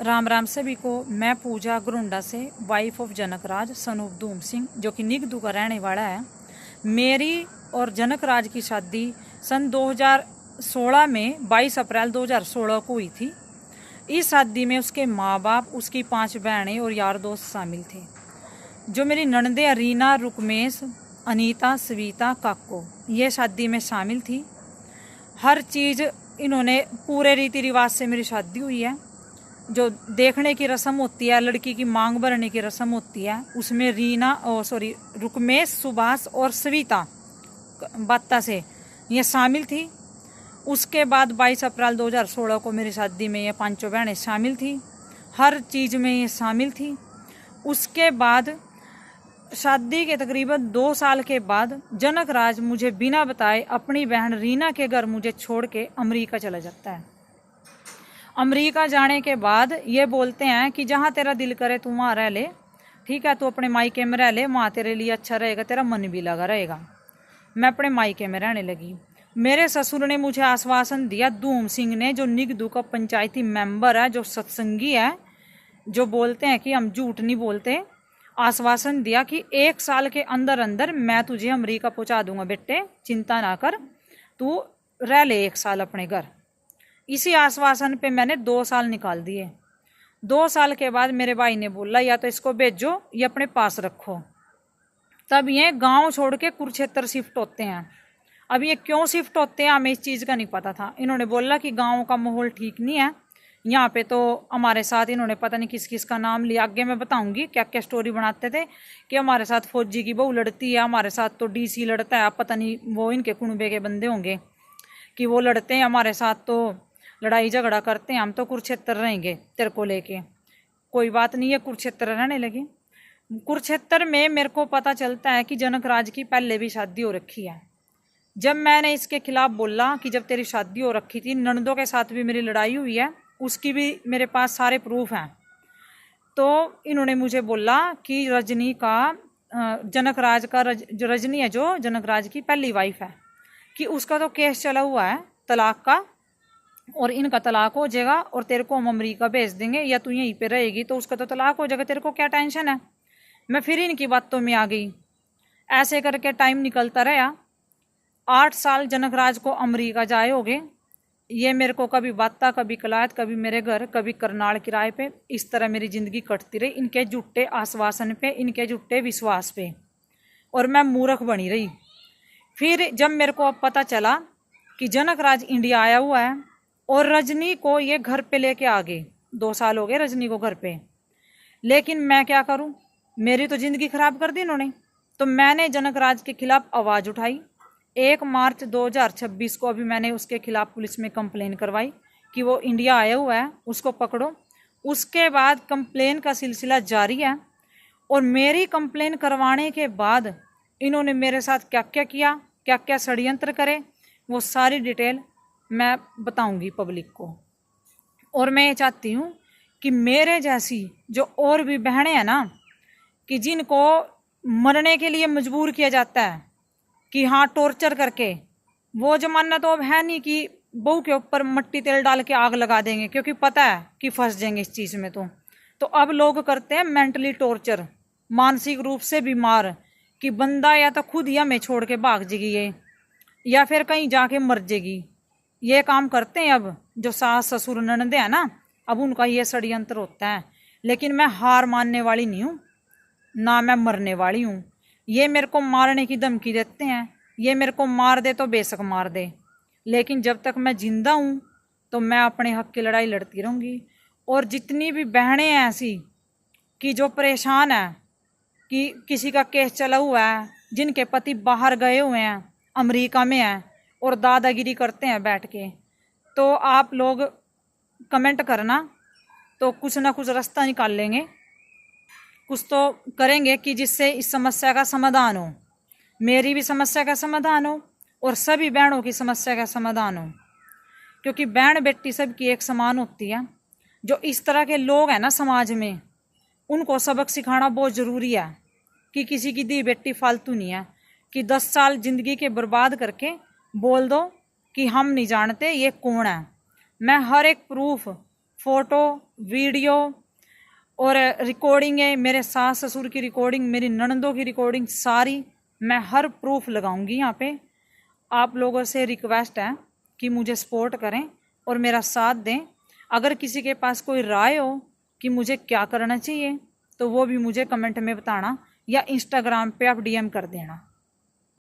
राम राम सभी को। मैं पूजा ग्रुंडा से, wife of Janakraj son of धूम सिंह, जो कि निगदू का रहने वाला है। मेरी और जनकराज की शादी सन 2016 में 22 अप्रैल 2016 को हुई थी। इस शादी में उसके माँ बाप, उसकी 5 बहनें और यार दोस्त शामिल थे। जो मेरी ननदे रीना, रुकमेश, अनीता, सविता, काको, ये शादी में शामिल थी। हर चीज़ इन्होंने पूरे रीति रिवाज से मेरी शादी हुई है। जो देखने की रस्म होती है, लड़की की मांग भरने की रस्म होती है, उसमें रुकमेश, सुभाष और सविता बत्ता से ये शामिल थी। उसके बाद 22 अप्रैल 2016 को मेरी शादी में ये 5 बहनें शामिल थी। हर चीज़ में ये शामिल थी। उसके बाद शादी के तकरीबन 2 साल के बाद जनकराज मुझे बिना बताए अपनी बहन रीना के घर मुझे छोड़ के अमेरिका चला जाता है। अमेरिका जाने के बाद ये बोलते हैं कि जहाँ तेरा दिल करे तू वहाँ रह ले, ठीक है, तू अपने मायके में रह ले, वहाँ तेरे लिए अच्छा रहेगा, तेरा मन भी लगा रहेगा। मैं अपने मायके में रहने लगी। मेरे ससुर ने मुझे आश्वासन दिया, धूम सिंह ने, जो निगदू का पंचायती मेंबर है, जो सत्संगी है, जो बोलते हैं कि हम झूठ नहीं बोलते, आश्वासन दिया कि 1 साल के अंदर अंदर मैं तुझे अमेरिका पहुँचा दूंगा बेटे, चिंता ना कर, तू रह ले 1 साल अपने घर। इसी आश्वासन पे मैंने 2 साल निकाल दिए। 2 साल के बाद मेरे भाई ने बोला, या तो इसको भेजो या अपने पास रखो। तब ये गांव छोड़ के कुरुक्षेत्र शिफ्ट होते हैं। अब ये क्यों शिफ्ट होते हैं हमें इस चीज़ का नहीं पता था। इन्होंने बोला कि गांव का माहौल ठीक नहीं है यहाँ पे, तो हमारे साथ इन्होंने पता नहीं किस किस का नाम लिया। आगे मैं बताऊंगी क्या क्या स्टोरी बनाते थे कि हमारे साथ फौजी की बहू लड़ती है, हमारे साथ तो डीसी लड़ता है, पता नहीं वो इनके कुनबे के बंदे होंगे कि वो लड़ते हैं हमारे साथ, तो लड़ाई झगड़ा करते हैं। हम तो कुरुक्षेत्र रहेंगे तेरे को लेके। कोई बात नहीं है, कुरुक्षेत्र रहने लगे। कुरुक्षेत्र में मेरे को पता चलता है कि जनकराज की पहले भी शादी हो रखी है। जब मैंने इसके खिलाफ बोला कि जब तेरी शादी हो रखी थी, ननदों के साथ भी मेरी लड़ाई हुई है, उसकी भी मेरे पास सारे प्रूफ हैं, तो इन्होंने मुझे बोला कि रजनी का, जनकराज का, जो रजनी है, जो जनकराज की पहली वाइफ है, कि उसका तो केस चला हुआ है तलाक का, और इनका तलाक हो जाएगा और तेरे को हम अमेरिका भेज देंगे, या तू यहीं पे रहेगी तो उसका तो तलाक हो जाएगा, तेरे को क्या टेंशन है। मैं फिर इनकी बातों में आ गई। ऐसे करके टाइम निकलता रहा। 8 साल जनकराज को अमेरिका जाए हो गए। ये मेरे को कभी बाता, कभी कलायत, कभी मेरे घर, कभी करनाल किराए पे, इस तरह मेरी ज़िंदगी कटती रही, इनके झूठे आश्वासन पे, इनके झूठे विश्वास पे, और मैं मूर्ख बनी रही। फिर जब मेरे को अब पता चला कि जनकराज इंडिया आया हुआ है और रजनी को ये घर पे लेके आ गए, 2 साल हो गए रजनी को घर पे, लेकिन मैं क्या करूं, मेरी तो ज़िंदगी ख़राब कर दी इन्होंने। तो मैंने जनकराज के खिलाफ आवाज़ उठाई। 1 मार्च 2026 को अभी मैंने उसके खिलाफ पुलिस में कंप्लेन करवाई कि वो इंडिया आया हुआ है, उसको पकड़ो। उसके बाद कंप्लेन का सिलसिला जारी है, और मेरी कंप्लेन करवाने के बाद इन्होंने मेरे साथ क्या क्या किया, क्या क्या षड्यंत्र करे, वो सारी डिटेल मैं बताऊंगी पब्लिक को। और मैं ये चाहती हूँ कि मेरे जैसी जो और भी बहनें हैं ना, कि जिनको मरने के लिए मजबूर किया जाता है, कि हाँ टॉर्चर करके, वो ज़माना तो अब है नहीं कि बहू के ऊपर मट्टी तेल डाल के आग लगा देंगे, क्योंकि पता है कि फंस जाएंगे इस चीज़ में। तो अब लोग करते हैं मेंटली टॉर्चर, मानसिक रूप से बीमार, कि बंदा या तो खुद ही हमें छोड़ के भाग जाएगी या फिर कहीं जाके मर जाएगी। ये काम करते हैं अब जो सास ससुर ननदे हैं ना, अब उनका ये षड्यंत्र होता है। लेकिन मैं हार मानने वाली नहीं हूँ, ना मैं मरने वाली हूँ। ये मेरे को मारने की धमकी देते हैं, ये मेरे को मार दे तो बेशक मार दे, लेकिन जब तक मैं जिंदा हूँ तो मैं अपने हक की लड़ाई लड़ती रहूँगी। और जितनी भी बहनें हैं ऐसी कि जो परेशान है, कि किसी का केस चला हुआ है, जिनके पति बाहर गए हुए हैं, अमेरिका में हैं, और दादागिरी करते हैं बैठ के, तो आप लोग कमेंट करना, तो कुछ ना कुछ रास्ता निकाल लेंगे, कुछ तो करेंगे कि जिससे इस समस्या का समाधान हो, मेरी भी समस्या का समाधान हो और सभी बहनों की समस्या का समाधान हो। क्योंकि बहन बेटी सबकी एक समान होती है। जो इस तरह के लोग हैं ना समाज में, उनको सबक सिखाना बहुत ज़रूरी है कि किसी की दी बेटी फालतू नहीं है, कि 10 साल ज़िंदगी के बर्बाद करके बोल दो कि हम नहीं जानते ये कौन है। मैं हर एक प्रूफ फ़ोटो, वीडियो और रिकॉर्डिंग है, मेरे सास ससुर की रिकॉर्डिंग, मेरी ननदों की रिकॉर्डिंग, सारी मैं हर प्रूफ लगाऊंगी यहाँ पे। आप लोगों से रिक्वेस्ट है कि मुझे सपोर्ट करें और मेरा साथ दें। अगर किसी के पास कोई राय हो कि मुझे क्या करना चाहिए तो वो भी मुझे कमेंट में बताना या इंस्टाग्राम पे आप DM कर देना।